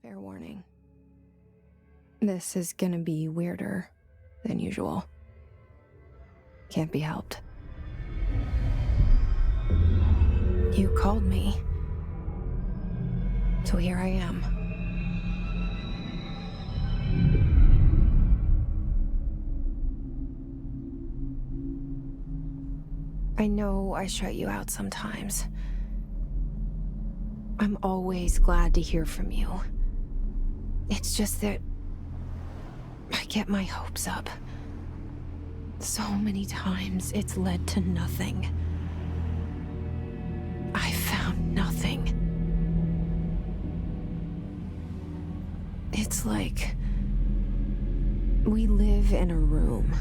Fair warning. This is gonna be weirder than usual. Can't be helped. You called me. So here I am. I know I shut you out sometimes. I'm always glad to hear from you. It's just that I get my hopes up. So many times it's led to nothing. I found nothing. It's like we live in a room,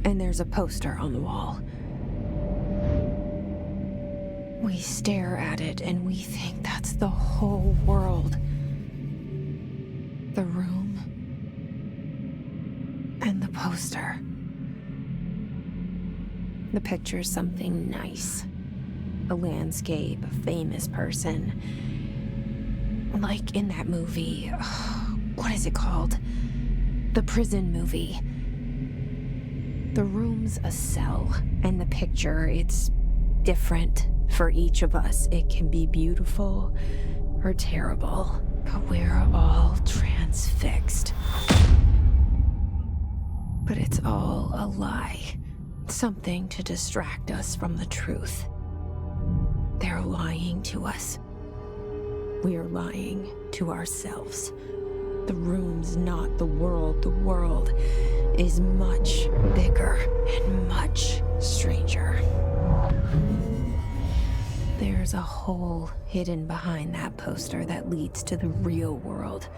and there's a poster on the wall. We stare at it and we think that's the whole world. The room and the poster. The picture's something nice. A landscape, a famous person. Like in that movie, what is it called? The prison movie. The room's a cell, and the picture, it's different for each of us. It can be beautiful or terrible, but we're all transfixed. But it's all a lie. Something to distract us from the truth. They're lying to us. We're lying to ourselves. The room's not the world. The world is much bigger and much stranger. There's a hole hidden behind that poster that leads to the real world.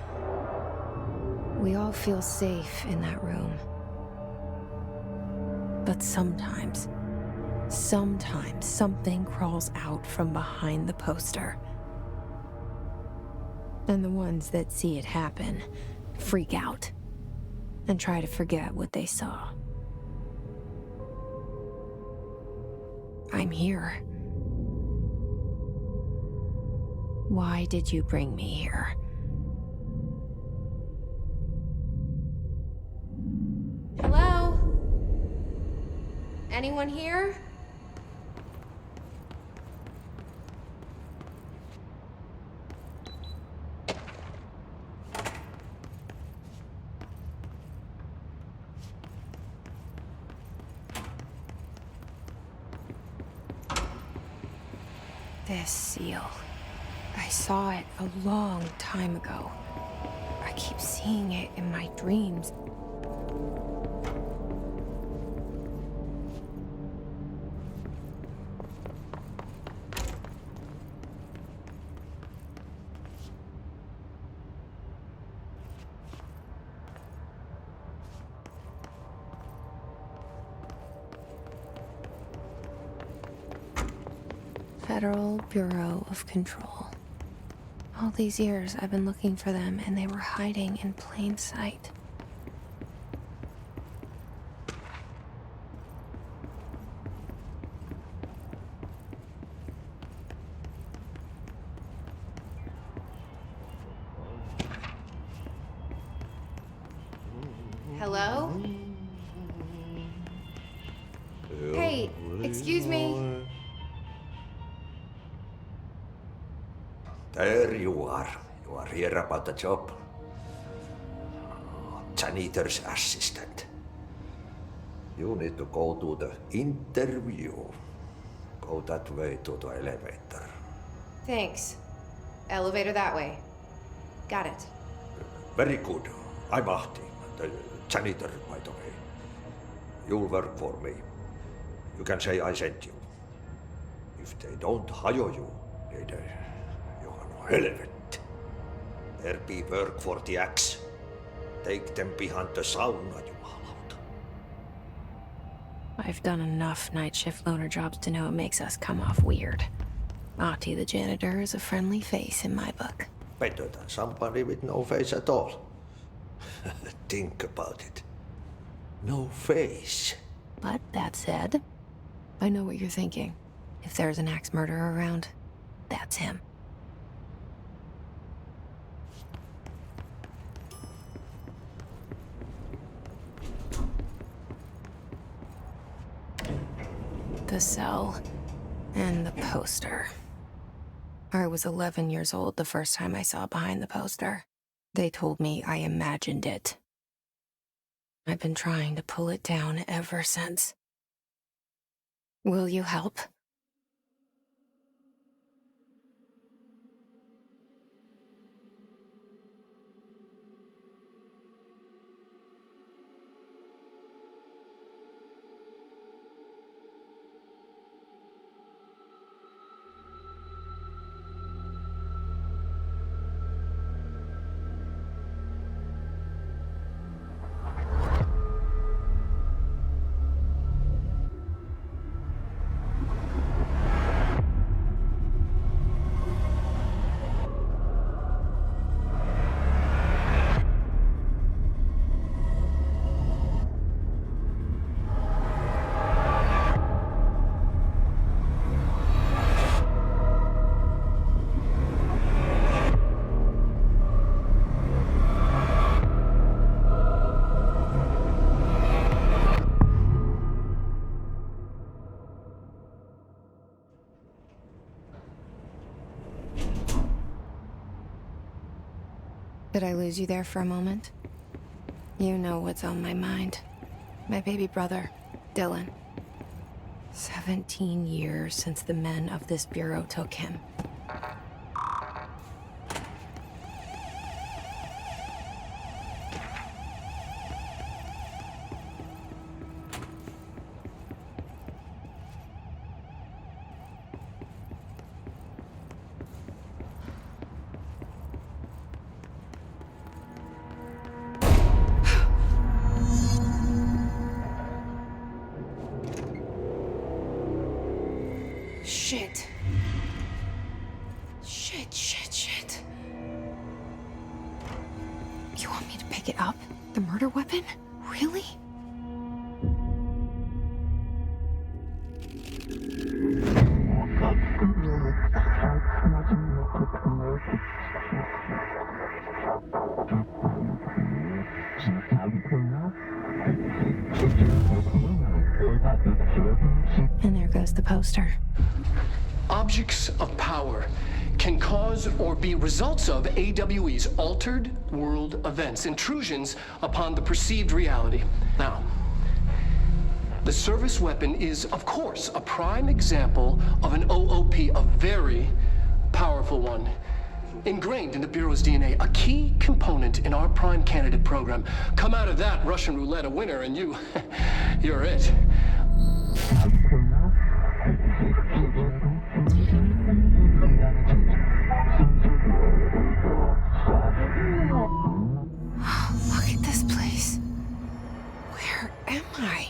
We all feel safe in that room. But sometimes something crawls out from behind the poster. And the ones that see it happen freak out and try to forget what they saw. I'm here. Why did you bring me here? Hello? Anyone here? This seal. I saw it a long time ago. I keep seeing it in my dreams. Federal Bureau of Control. All these years I've been looking for them, and they were hiding in plain sight. Hello? Hey, excuse me. There you are. You are here about the job. Janitor's assistant. You need to go to the interview. Go that way to the elevator. Thanks. Elevator that way. Got it. Very good. I'm Ahti, the janitor, by the way. You'll work for me. You can say I sent you. If they don't hire you, they helvet. There be work for the axe. Take them behind the sauna, jumalauta. I've done enough night shift loner jobs to know it makes us come off weird. Ahti the janitor is a friendly face in my book. Better than somebody with no face at all. Think about it. No face. But that said, I know what you're thinking. If there's an axe murderer around, that's him. The cell. And the poster. I was 11 years old the first time I saw behind the poster. They told me I imagined it. I've been trying to pull it down ever since. Will you help? Did I lose you there for a moment? You know what's on my mind. My baby brother, Dylan. 17 years since the men of this bureau took him. Shit. Shit. You want me to pick it up? The murder weapon? Really? And there goes the poster. Objects of power can cause or be results of AWE's altered world events, intrusions upon the perceived reality. Now, the service weapon is, of course, a prime example of an OOP, a very powerful one. Ingrained in the Bureau's DNA, a key component in our prime candidate program. Come out of that Russian roulette a winner and you're it. Look at this place. Where am I?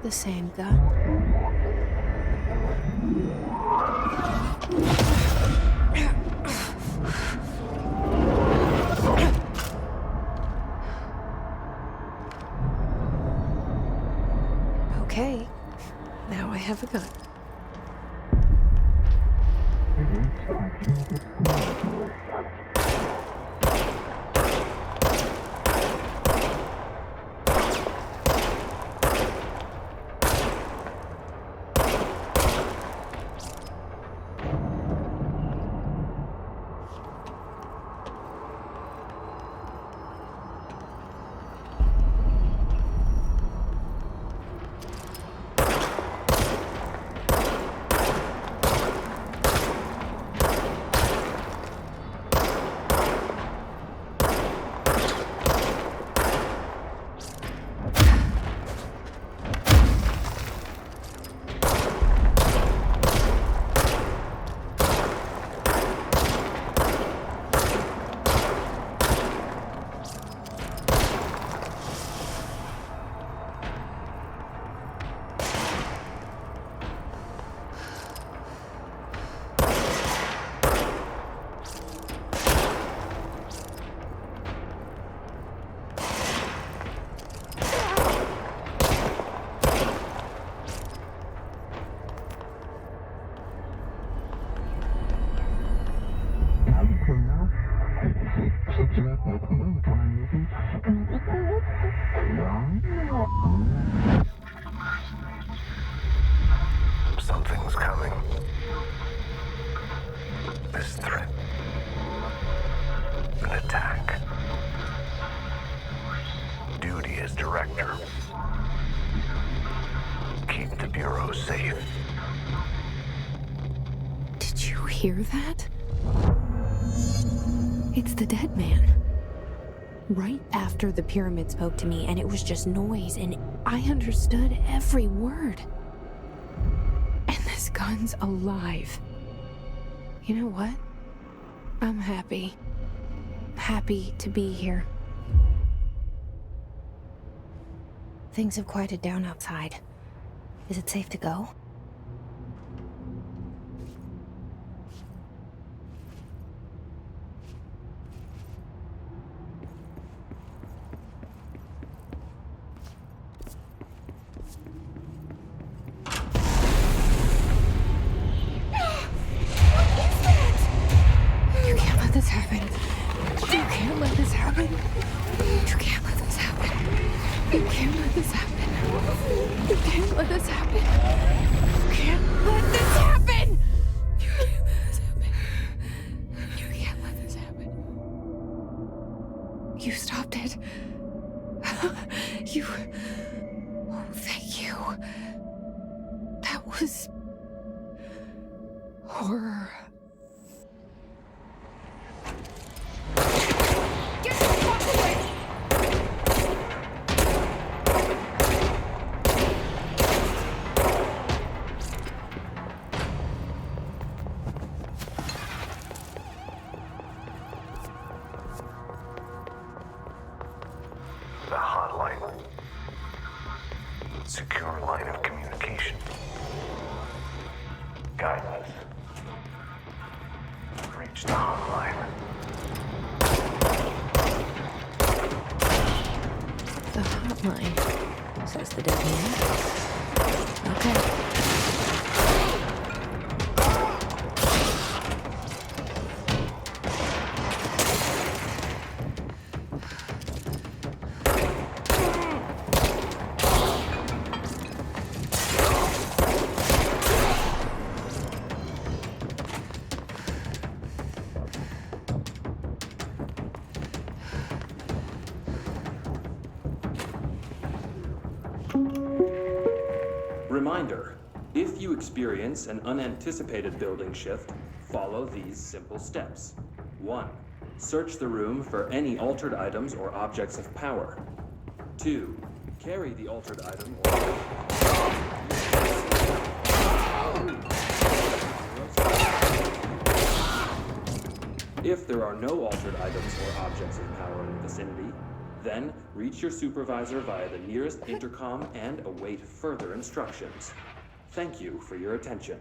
The same gun. Okay, now I have a gun. Something's coming. This threat. An attack. Duty as director. Keep the Bureau safe. Did you hear that? It's the dead man. Right after the pyramid spoke to me, and it was just noise, and I understood every word. And this gun's alive. You know what? I'm happy. Happy to be here. Things have quieted down outside. Is it safe to go? You can't let this happen. You can't let this happen. You can't let this happen. You can't let this happen. You can't let this happen. You can't let this happen. You can't let this happen. You can't let this happen. You stopped it. You. Oh, thank you. That was horror. Get the fuck away! The hotline. Secure line of communication. Guidance. Reach the hotline. The hotline, says the dead man. Okay. Reminder, if you experience an unanticipated building shift, follow these simple steps. 1. Search the room for any altered items or objects of power. 2. Carry the altered item or... If there are no altered items or objects of power in the vicinity, then reach your supervisor via the nearest intercom and await further instructions. Thank you for your attention.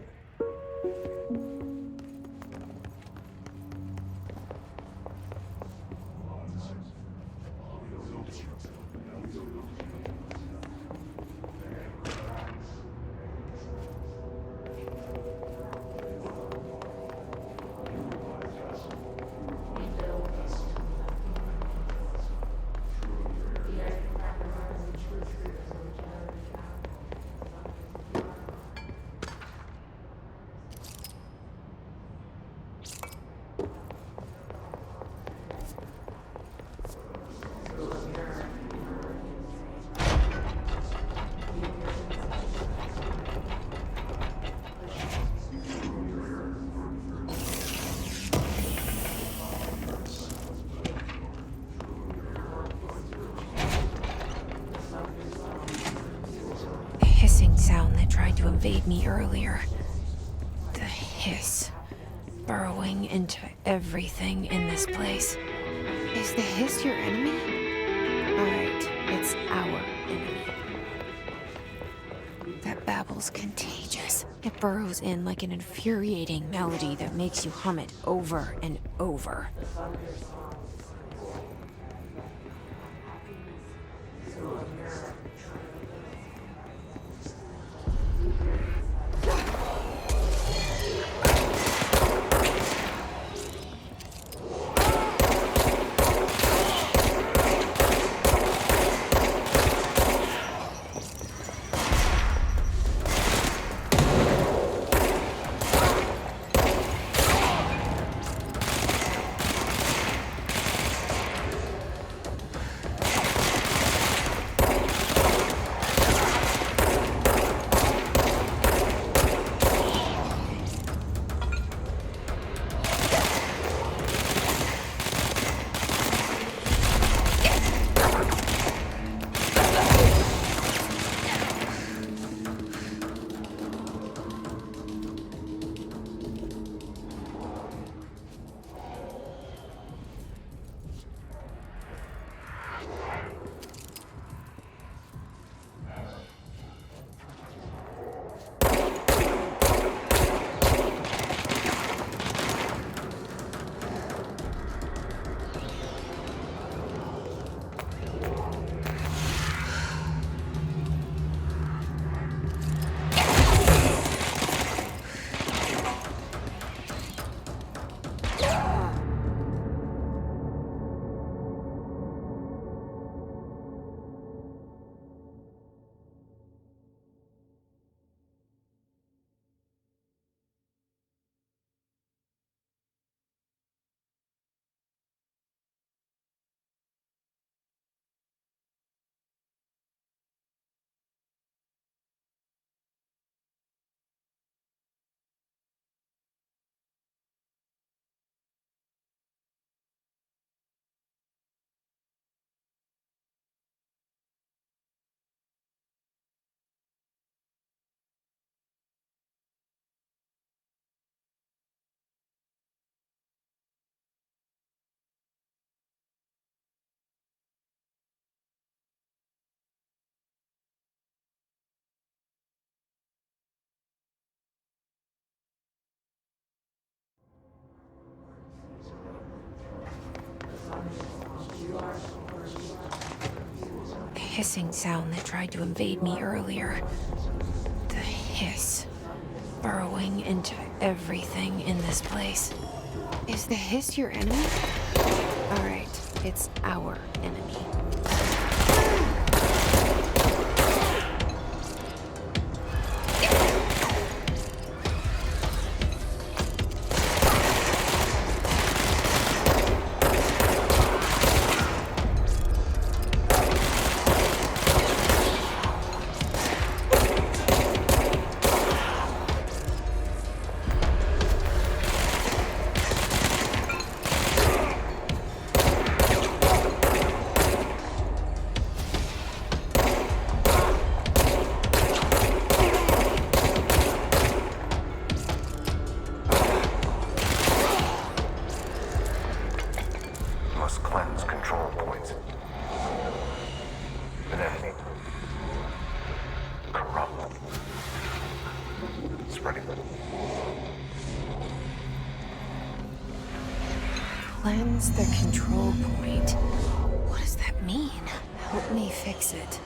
Sound that tried to invade me earlier. The hiss, burrowing into everything in this place. Is the hiss your enemy? Alright, it's our enemy. That babble's contagious. It burrows in like an infuriating melody that makes you hum it over and over. hissing sound that tried to invade me earlier. The hiss. Burrowing into everything in this place. Is the hiss your enemy? Alright, it's our enemy. Must cleanse control points. An enemy. Corrupt. Spreading. Cleanse the control point. What does that mean? Help me fix it.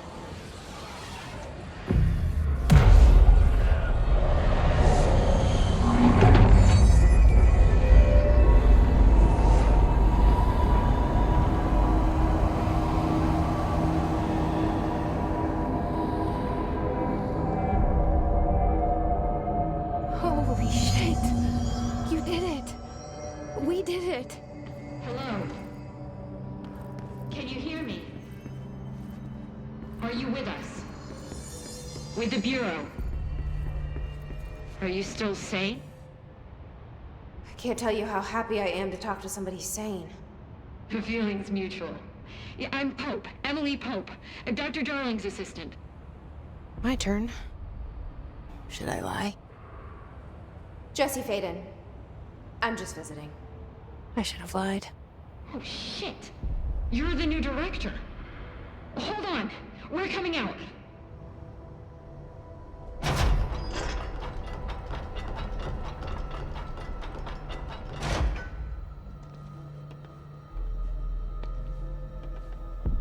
Holy shit! You did it! We did it! Hello? Can you hear me? Are you with us? With the Bureau? Are you still sane? I can't tell you how happy I am to talk to somebody sane. The feeling's mutual. Yeah, I'm Pope, Emily Pope, Dr. Darling's assistant. My turn. Should I lie? Jesse Faden. I'm just visiting. I should have lied. Oh, shit. You're the new director. Hold on. We're coming out.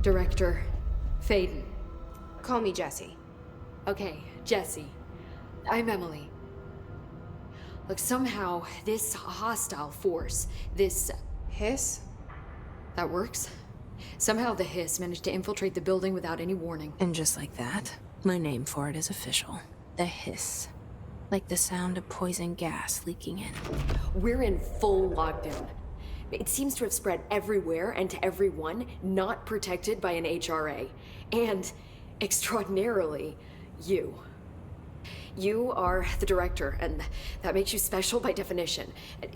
Director Faden. Call me Jesse. Okay, Jesse. I'm Emily. Look, somehow this hostile force, this... Hiss? that works? Somehow the hiss managed to infiltrate the building without any warning. And just like that, my name for it is official. The hiss. Like the sound of poison gas leaking in. We're in full lockdown. It seems to have spread everywhere and to everyone not protected by an HRA. And, extraordinarily, you. You are the director, and that makes you special by definition.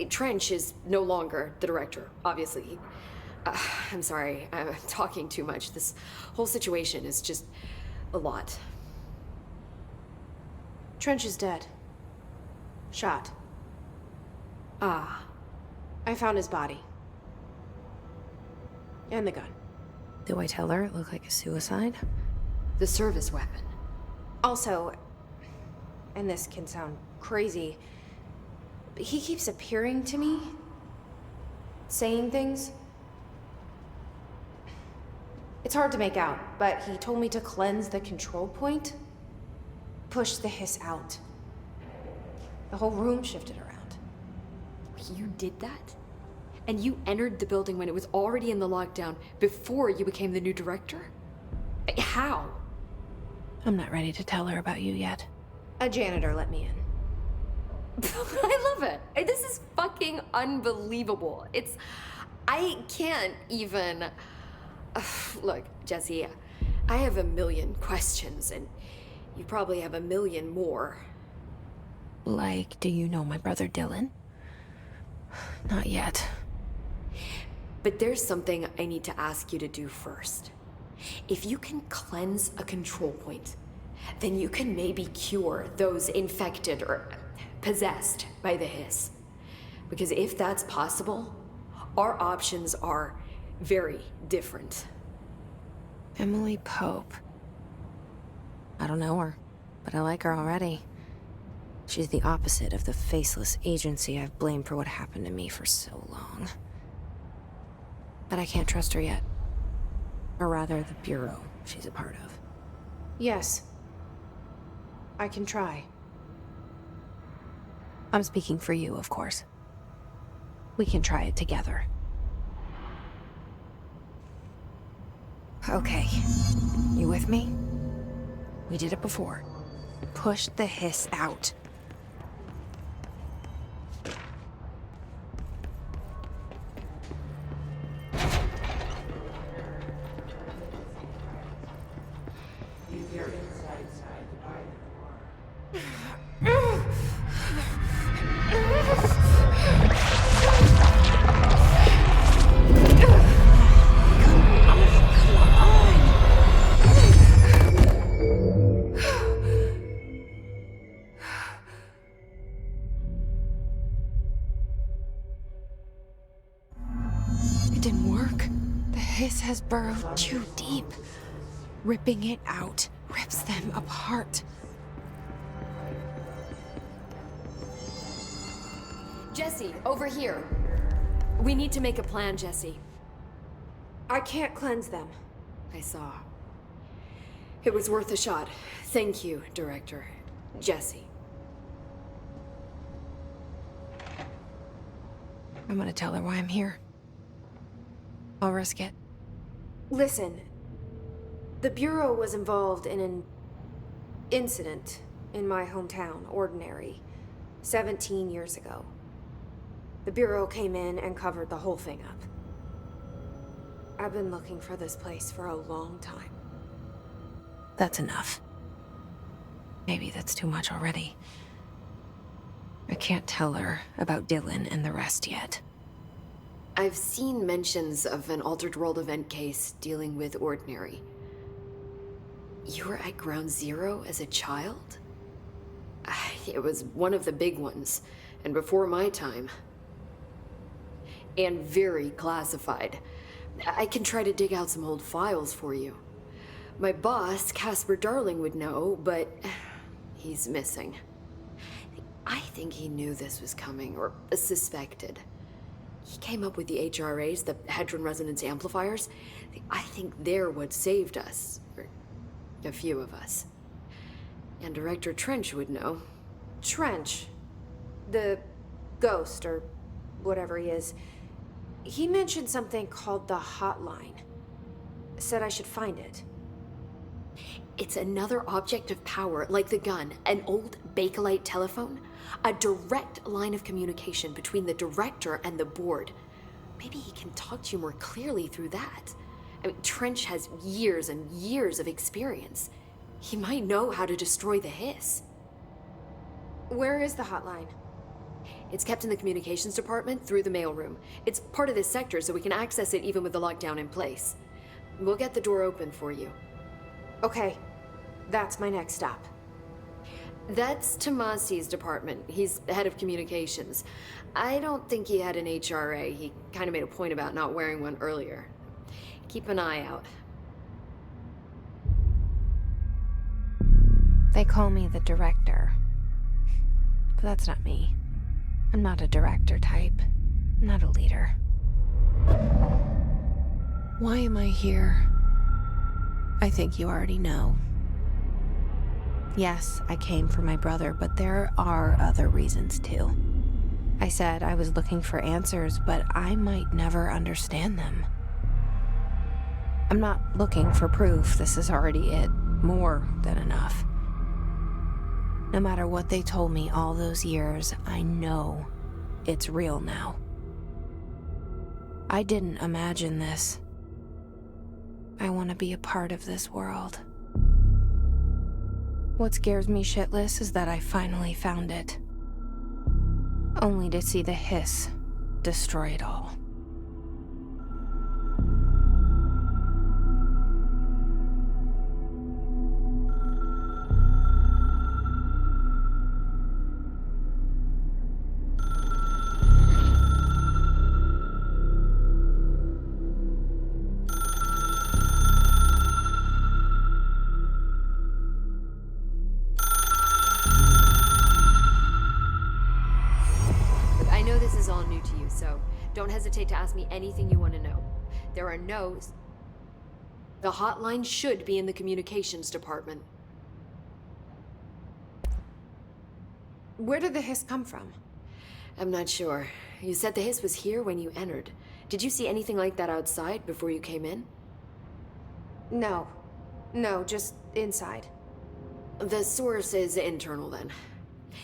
Trench is no longer the director, obviously. I'm sorry, I'm talking too much. This whole situation is just a lot. Trench is dead. Shot. Ah. I found his body. And the gun. Do I tell her it looked like a suicide? The service weapon. Also, and this can sound crazy, but he keeps appearing to me, saying things. It's hard to make out, but he told me to cleanse the control point, push the hiss out. The whole room shifted around. You did that? And you entered the building when it was already in the lockdown before you became the new director? How? I'm not ready to tell her about you yet. A janitor let me in. I love it. This is fucking unbelievable. I can't even... Look, Jesse, I have a million questions, and you probably have a million more. Like, do you know my brother Dylan? Not yet. But there's something I need to ask you to do first. If you can cleanse a control point, then you can maybe cure those infected or possessed by the hiss. Because if that's possible, our options are very different. Emily Pope. I don't know her, but I like her already. She's the opposite of the faceless agency I've blamed for what happened to me for so long. But I can't trust her yet. Or rather, the Bureau she's a part of. Yes. I can try. I'm speaking for you, of course. We can try it together. Okay. You with me? We did it before. Push the hiss out. Has burrowed too deep. Ripping it out rips them apart. Jesse, over here. We need to make a plan, Jesse. I can't cleanse them. I saw. It was worth a shot. Thank you, Director. Jesse. I'm gonna tell her why I'm here. I'll risk it. Listen, the Bureau was involved in an incident in my hometown, Ordinary, 17 years ago. The Bureau came in and covered the whole thing up. I've been looking for this place for a long time. That's enough. Maybe that's too much already. I can't tell her about Dylan and the rest yet. I've seen mentions of an Altered World event case dealing with Ordinary. You were at Ground Zero as a child? It was one of the big ones, and before my time. And very classified. I can try to dig out some old files for you. My boss, Casper Darling, would know, but he's missing. I think he knew this was coming, or suspected. He came up with the HRAs, the Hadron Resonance Amplifiers. I think they're what saved us. Or a few of us. And Director Trench would know. Trench, the ghost, or whatever he is, he mentioned something called the Hotline. Said I should find it. It's another object of power, like the gun, an old Bakelite telephone. A direct line of communication between the director and the board. Maybe he can talk to you more clearly through that. I mean, Trench has years and years of experience. He might know how to destroy the hiss. Where is the hotline? It's kept in the communications department through the mailroom. It's part of this sector, so we can access it even with the lockdown in place. We'll get the door open for you. Okay, that's my next stop. That's Tomasi's department. He's head of communications. I don't think he had an HRA. He kind of made a point about not wearing one earlier. Keep an eye out. They call me the director. But that's not me. I'm not a director type. I'm not a leader. Why am I here? I think you already know. Yes, I came for my brother, but there are other reasons too. I said I was looking for answers, but I might never understand them. I'm not looking for proof. This is already it. More than enough. No matter what they told me all those years, I know it's real now. I didn't imagine this. I want to be a part of this world. What scares me shitless is that I finally found it. Only to see the hiss destroy it all. Don't hesitate to ask me anything you want to know. There are no... The hotline should be in the communications department. Where did the hiss come from? I'm not sure. You said the hiss was here when you entered. Did you see anything like that outside before you came in? No. No, just inside. The source is internal then.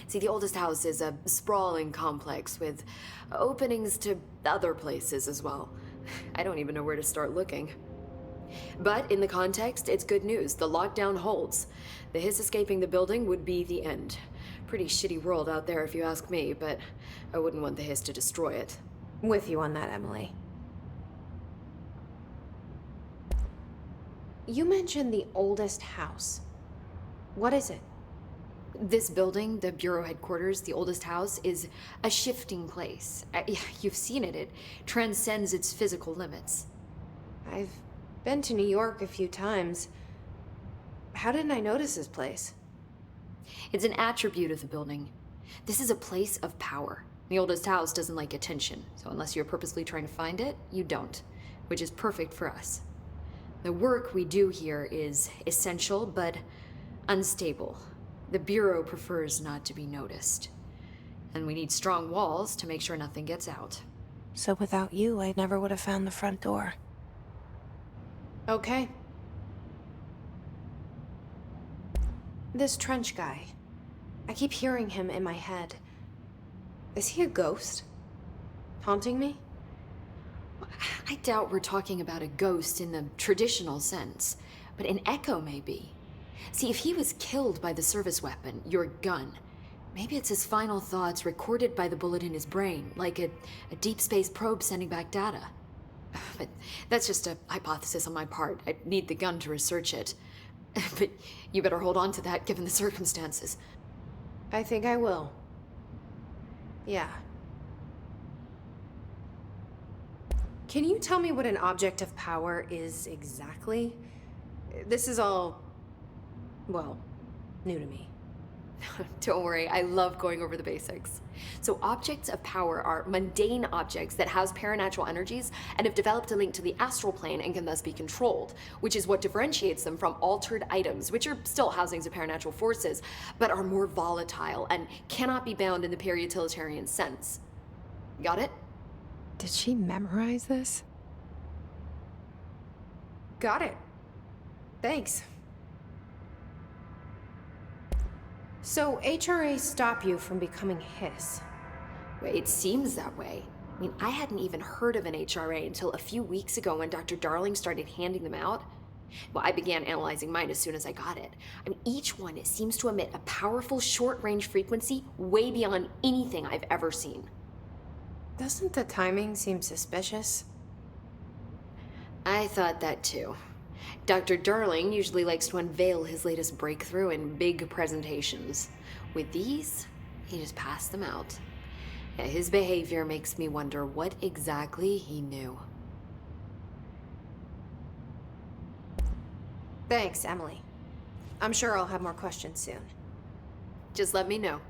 See, the oldest house is a sprawling complex with openings to other places as well. I don't even know where to start looking. But in the context, it's good news. The lockdown holds. The hiss escaping the building would be the end. Pretty shitty world out there if you ask me, but I wouldn't want the hiss to destroy it. With you on that, Emily. You mentioned the oldest house. What is it? This building, the Bureau headquarters, the oldest house, is a shifting place. You've seen it. It transcends its physical limits. I've been to New York a few times. How didn't I notice this place? It's an attribute of the building. This is a place of power. The oldest house doesn't like attention, so unless you're purposely trying to find it, you don't, which is perfect for us. The work we do here is essential, but unstable. The Bureau prefers not to be noticed. And we need strong walls to make sure nothing gets out. So without you, I never would have found the front door. Okay. This Trench guy. I keep hearing him in my head. Is he a ghost? Haunting me? I doubt we're talking about a ghost in the traditional sense, but an echo maybe. See, if he was killed by the service weapon, your gun, maybe it's his final thoughts recorded by the bullet in his brain, like a deep space probe sending back data. But that's just a hypothesis on my part. I'd need the gun to research it. But you better hold on to that given the circumstances. I think I will. Yeah. Can you tell me what an object of power is exactly? This is all, well, new to me. Don't worry, I love going over the basics. So objects of power are mundane objects that house paranatural energies and have developed a link to the astral plane and can thus be controlled, which is what differentiates them from altered items, which are still housings of paranatural forces, but are more volatile and cannot be bound in the peri-utilitarian sense. Got it? Did she memorize this? Got it. Thanks. So HRA stop you from becoming Hiss? It seems that way. I mean, I hadn't even heard of an HRA until a few weeks ago when Dr. Darling started handing them out. Well, I began analyzing mine as soon as I got it. I mean, each one seems to emit a powerful short-range frequency way beyond anything I've ever seen. Doesn't the timing seem suspicious? I thought that too. Dr. Darling usually likes to unveil his latest breakthrough in big presentations. With these, he just passed them out. Yeah, his behavior makes me wonder what exactly he knew. Thanks, Emily. I'm sure I'll have more questions soon. Just let me know.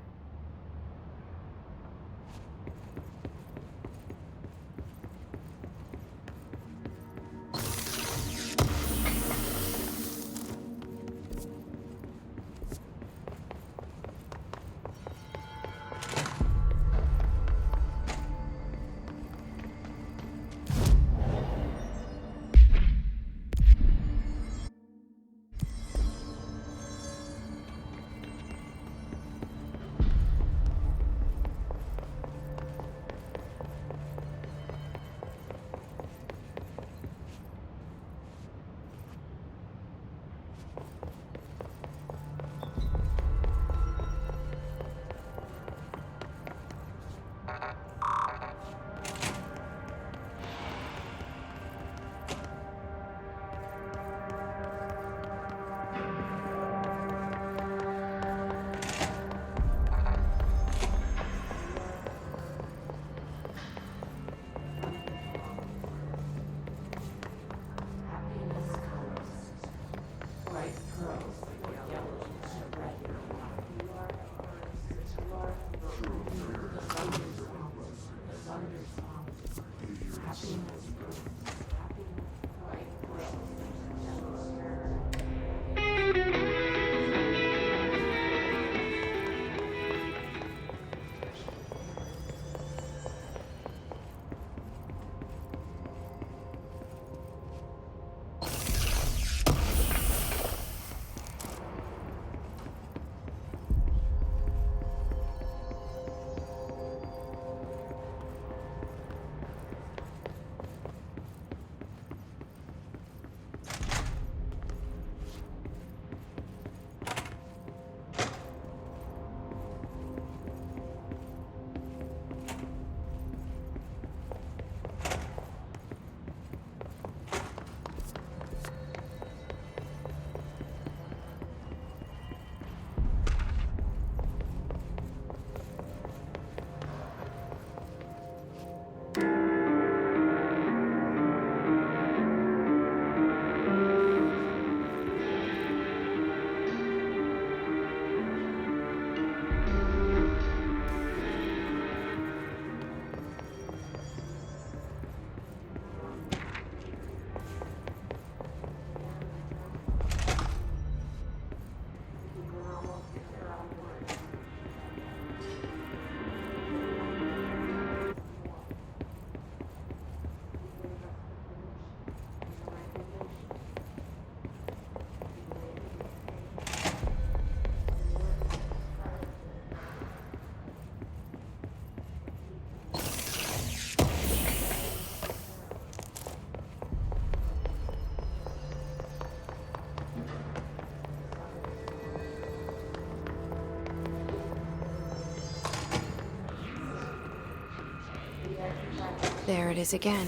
There it is again.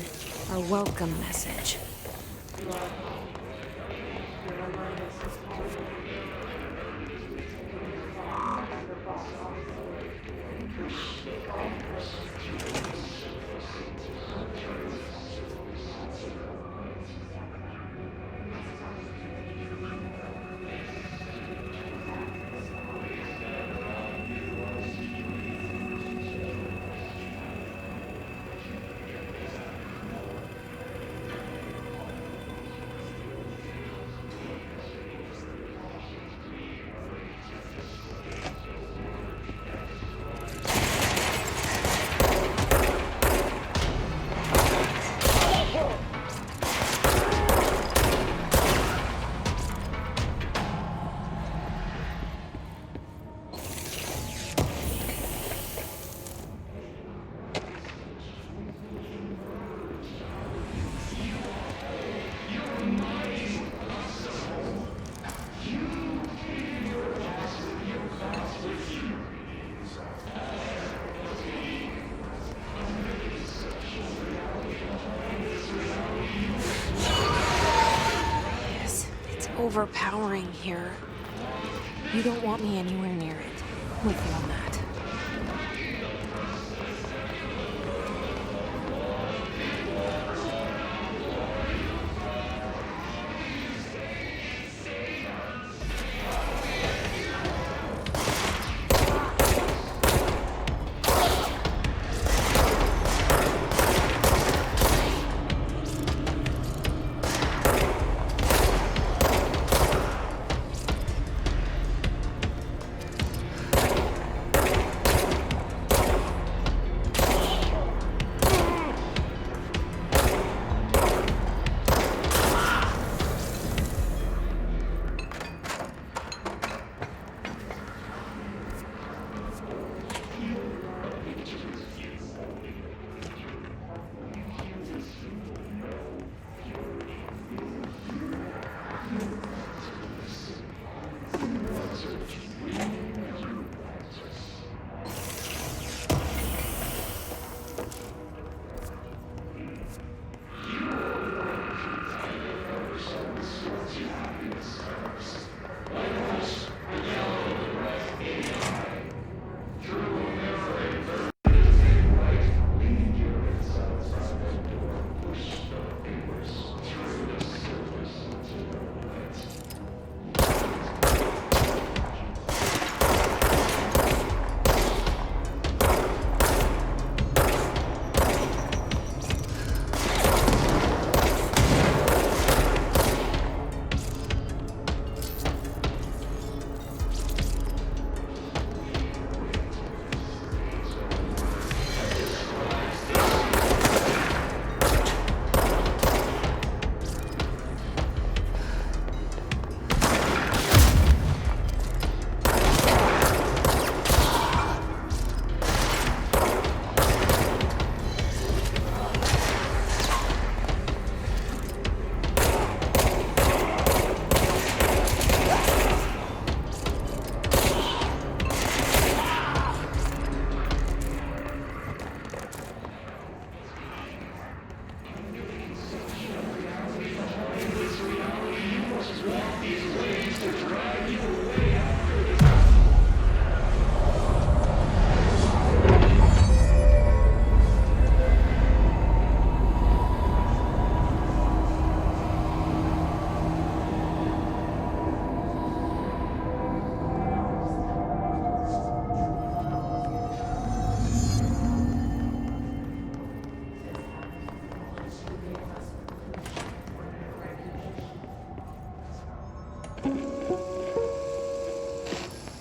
Our welcome message. Overpowering here. You don't want me anywhere near it. With you on that.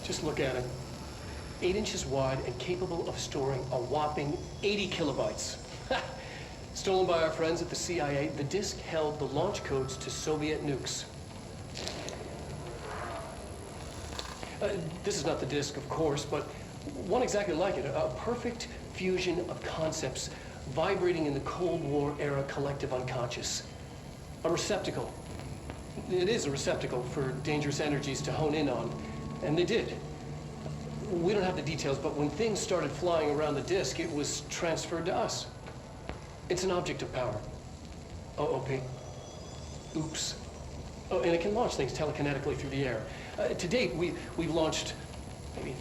Just look at it. 8 inches wide and capable of storing a whopping 80 kilobytes. Stolen by our friends at the CIA, the disk held the launch codes to Soviet nukes. This is not the disk, of course, but one exactly like it. A perfect fusion of concepts vibrating in the Cold War era collective unconscious. A receptacle. It is a receptacle for dangerous energies to hone in on. And they did. We don't have the details, but when things started flying around the disk, it was transferred to us. It's an object of power. OP. Oops. Oh, and it can launch things telekinetically through the air. To date, we've launched maybe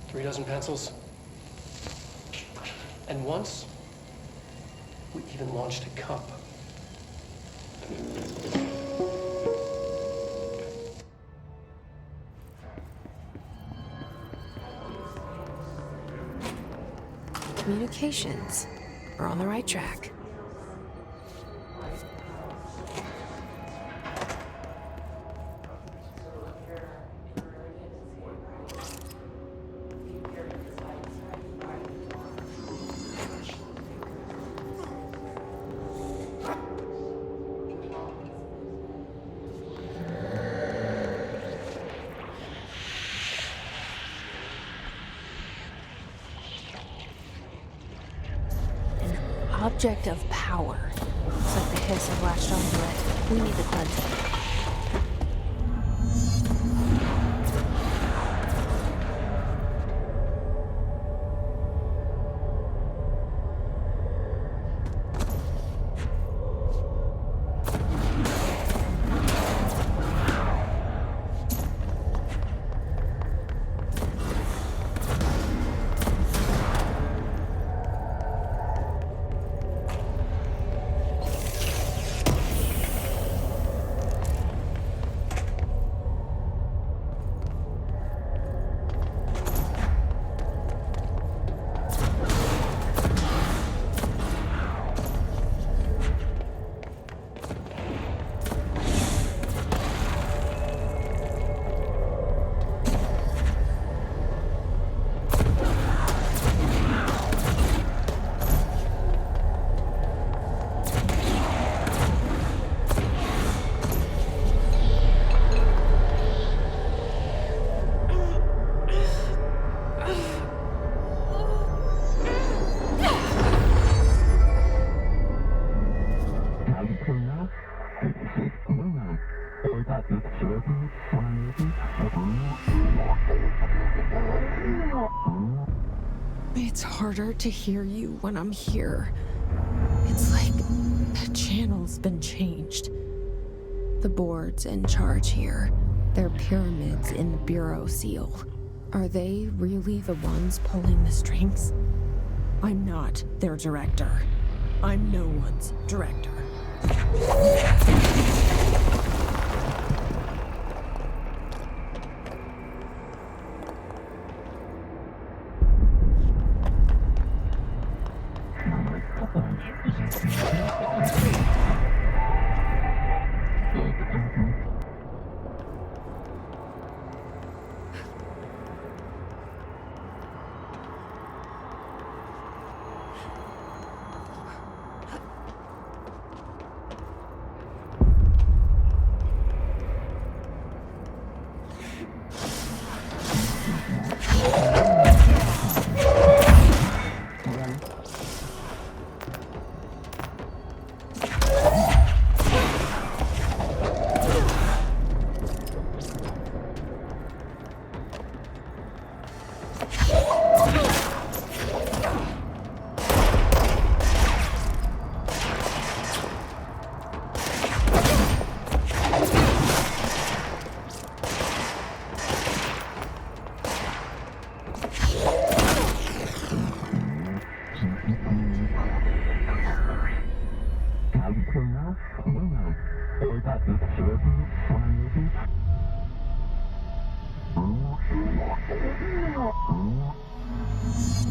36 pencils. And once, we even launched a cup. Communications. We're on the right track. Object of power. Looks like the hiss have latched onto it. We need the cleanser. It's harder to hear you when I'm here. It's like the channel's been changed. The board's in charge here. They're pyramids in the Bureau seal. Are they really the ones pulling the strings? I'm not their director. I'm no one's director.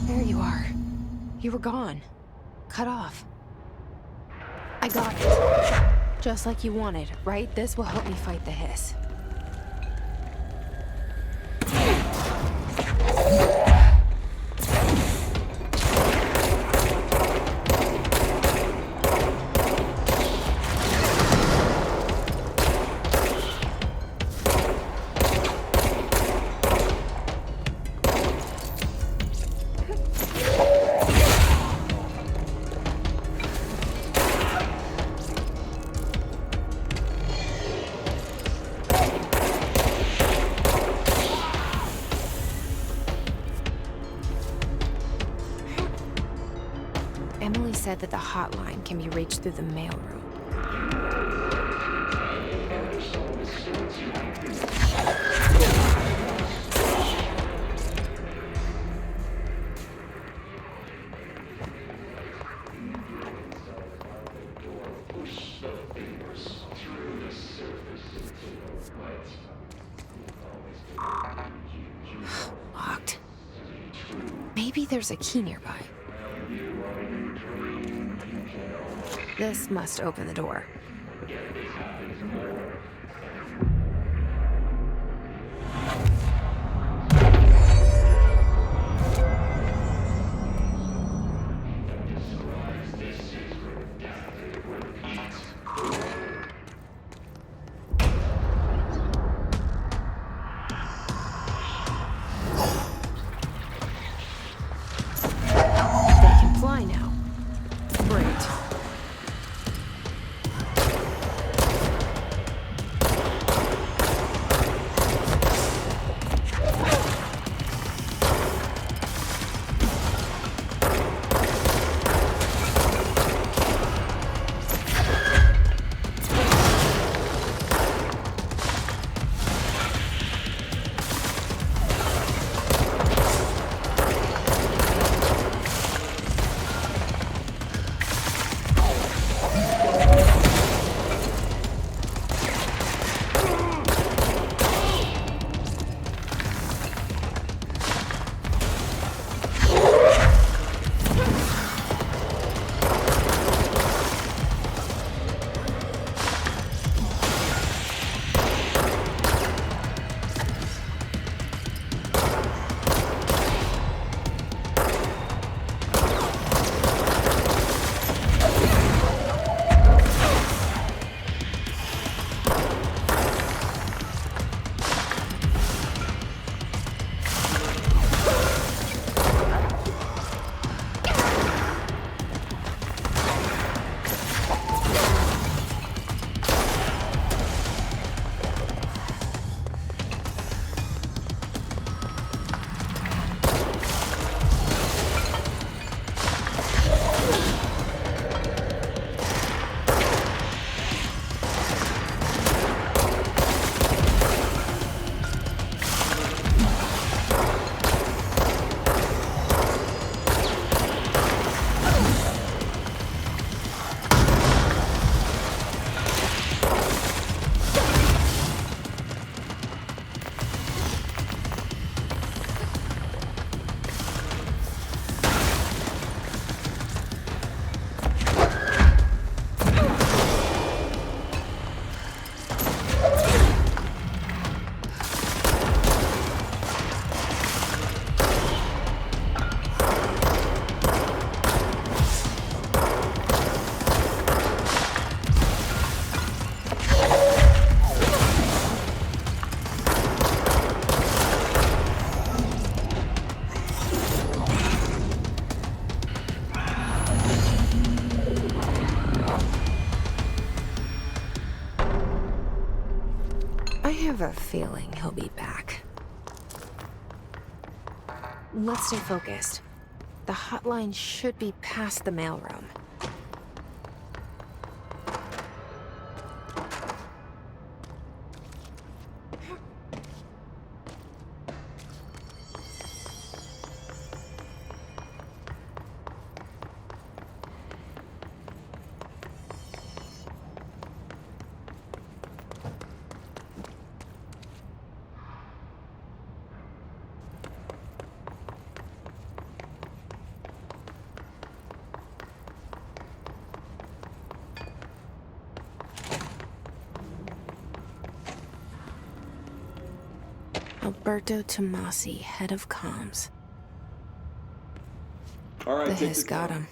There you are. You were gone. Cut off. I got it. Just like you wanted, right? This will help me fight the hiss. Emily said that the hotline can be reached through the mailroom. Locked. Maybe there's a key nearby. This must open the door. They can fly now. Great. I have a feeling he'll be back. Let's stay focused. The hotline should be past the mailroom. Alberto Tomasi, head of comms. All right, The take hiss this got down. him.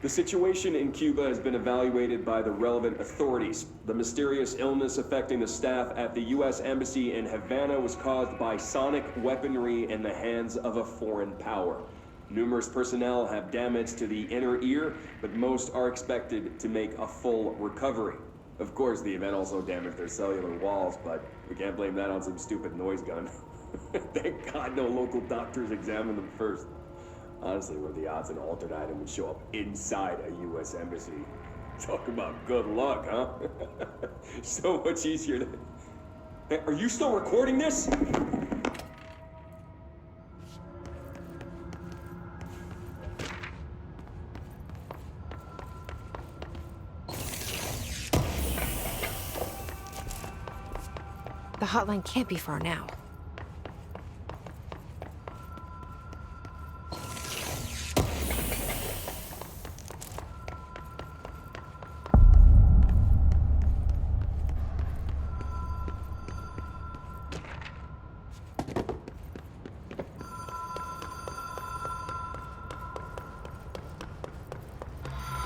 The situation in Cuba has been evaluated by the relevant authorities. The mysterious illness affecting the staff at the U.S. Embassy in Havana was caused by sonic weaponry in the hands of a foreign power. Numerous personnel have damage to the inner ear, but most are expected to make a full recovery. Of course, the event also damaged their cellular walls, but we can't blame that on some stupid noise gun. Thank God no local doctors examined them first. Honestly, what are the odds an altered item would show up inside a U.S. embassy? Talk about good luck, huh? So much easier to... Hey, are you still recording this? The hotline can't be far now.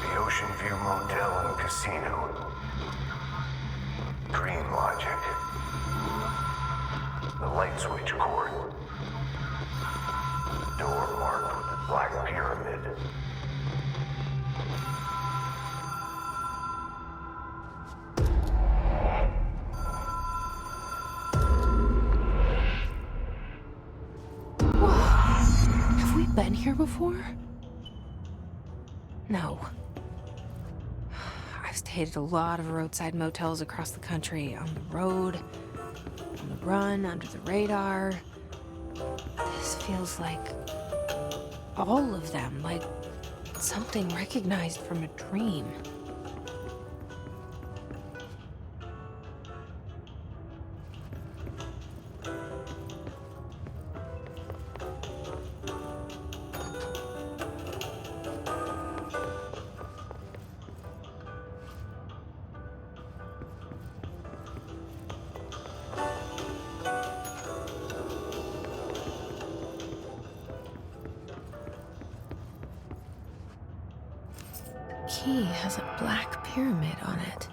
The Ocean View Motel and Casino. Green logic. The light switch cord. Door marked with the black pyramid. Have we been here before? No. I've stayed at a lot of roadside motels across the country, on the road, on the run, under the radar. This feels like all of them, like something recognized from a dream. Key has a black pyramid on it.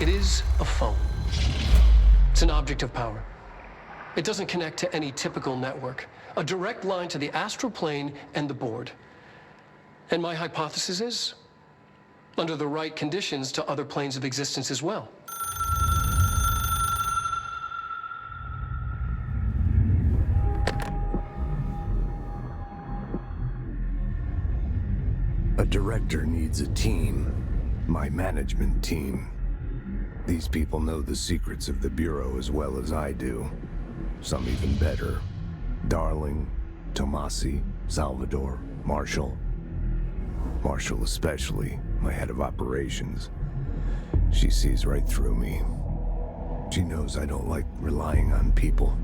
It is a phone. It's an object of power. It doesn't connect to any typical network. A direct line to the astral plane and the board. And my hypothesis is, under the right conditions, to other planes of existence as well. A director needs a team. My management team. These people know the secrets of the Bureau as well as I do. Some even better. Darling, Tomasi, Salvador, Marshall. Marshall especially, my head of operations. She sees right through me. She knows I don't like relying on people.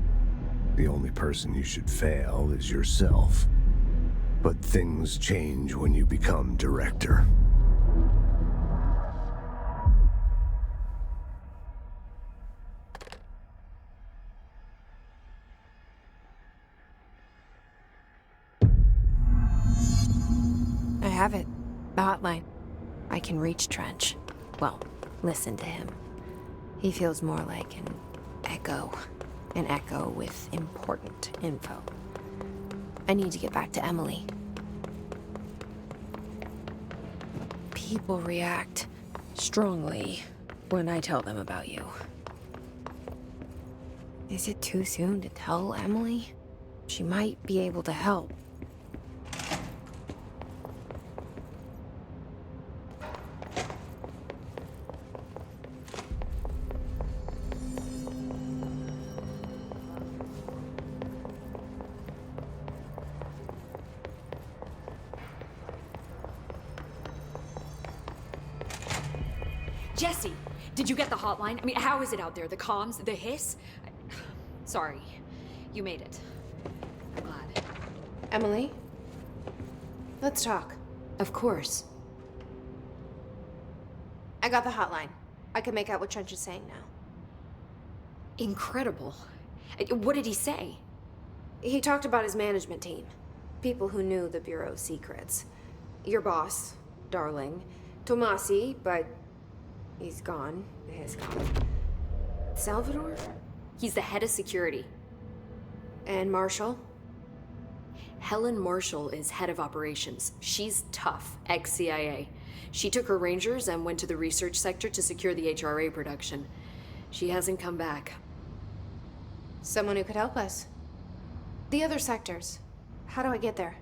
The only person you should fail is yourself. But things change when you become director. have it. The hotline. I can reach Trench. Well, listen to him. He feels more like an echo. An echo with important info. I need to get back to Emily. People react strongly when I tell them about you. Is it too soon to tell Emily? She might be able to help. Jesse, did you get the hotline? I mean, how is it out there? The comms? The hiss? Sorry. You made it. I'm glad. Emily? Let's talk. Of course. I got the hotline. I can make out what Trench is saying now. Incredible. What did he say? He talked about his management team. People who knew the Bureau's secrets. Your boss, Darling. Tomasi, but he's gone. He's gone. Salvador? He's the head of security. And Marshall? Helen Marshall is head of operations. She's tough, ex-CIA. She took her Rangers and went to the research sector to secure the HRA production. She hasn't come back. Someone who could help us. The other sectors. How do I get there?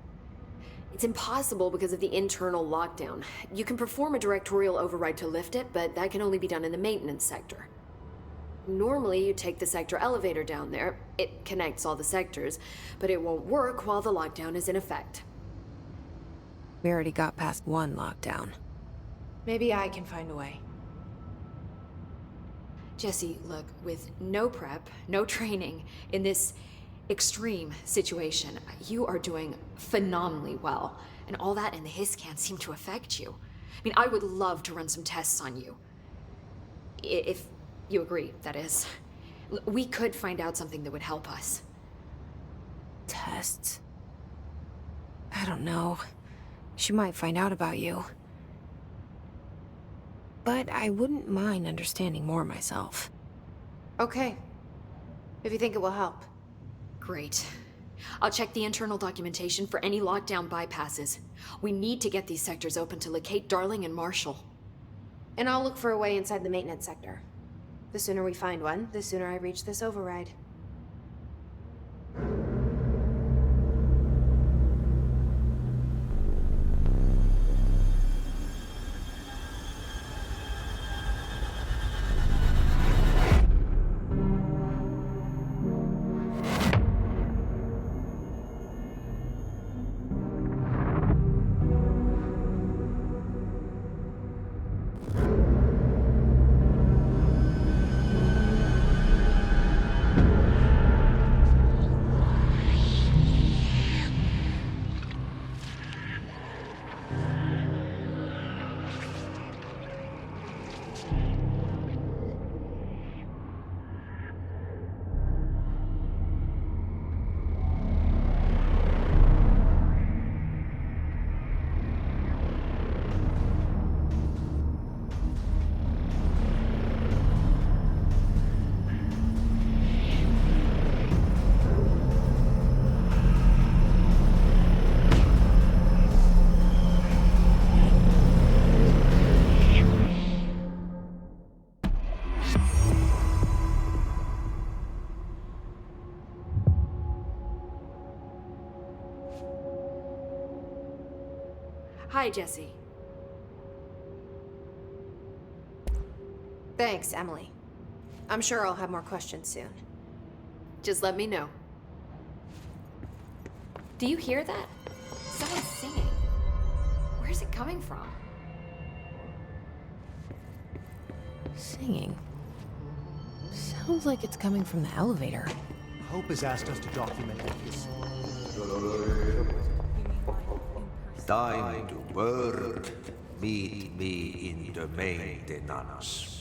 It's impossible because of the internal lockdown. You can perform a directorial override to lift it, but that can only be done in the maintenance sector. Normally, you take the sector elevator down there. It connects all the sectors, but it won't work while the lockdown is in effect. We already got past one lockdown. Maybe I can find a way. Jesse, look, with no prep, no training, in this extreme situation, you are doing phenomenally well. And all that and the hiss can't seem to affect you. I mean, I would love to run some tests on you. If you agree, that is. We could find out something that would help us. Tests? I don't know. She might find out about you. But I wouldn't mind understanding more myself. Okay. If you think it will help. Great. I'll check the internal documentation for any lockdown bypasses. We need to get these sectors open to locate Darling and Marshall. And I'll look for a way inside the maintenance sector. The sooner we find one, the sooner I reach this override. Hi, Jesse. Thanks, Emily. I'm sure I'll have more questions soon. Just let me know. Do you hear that? Someone's singing. Where's it coming from? Singing? Sounds like it's coming from the elevator. Hope has asked us to document this. Time to work. Meet me in the maintenance.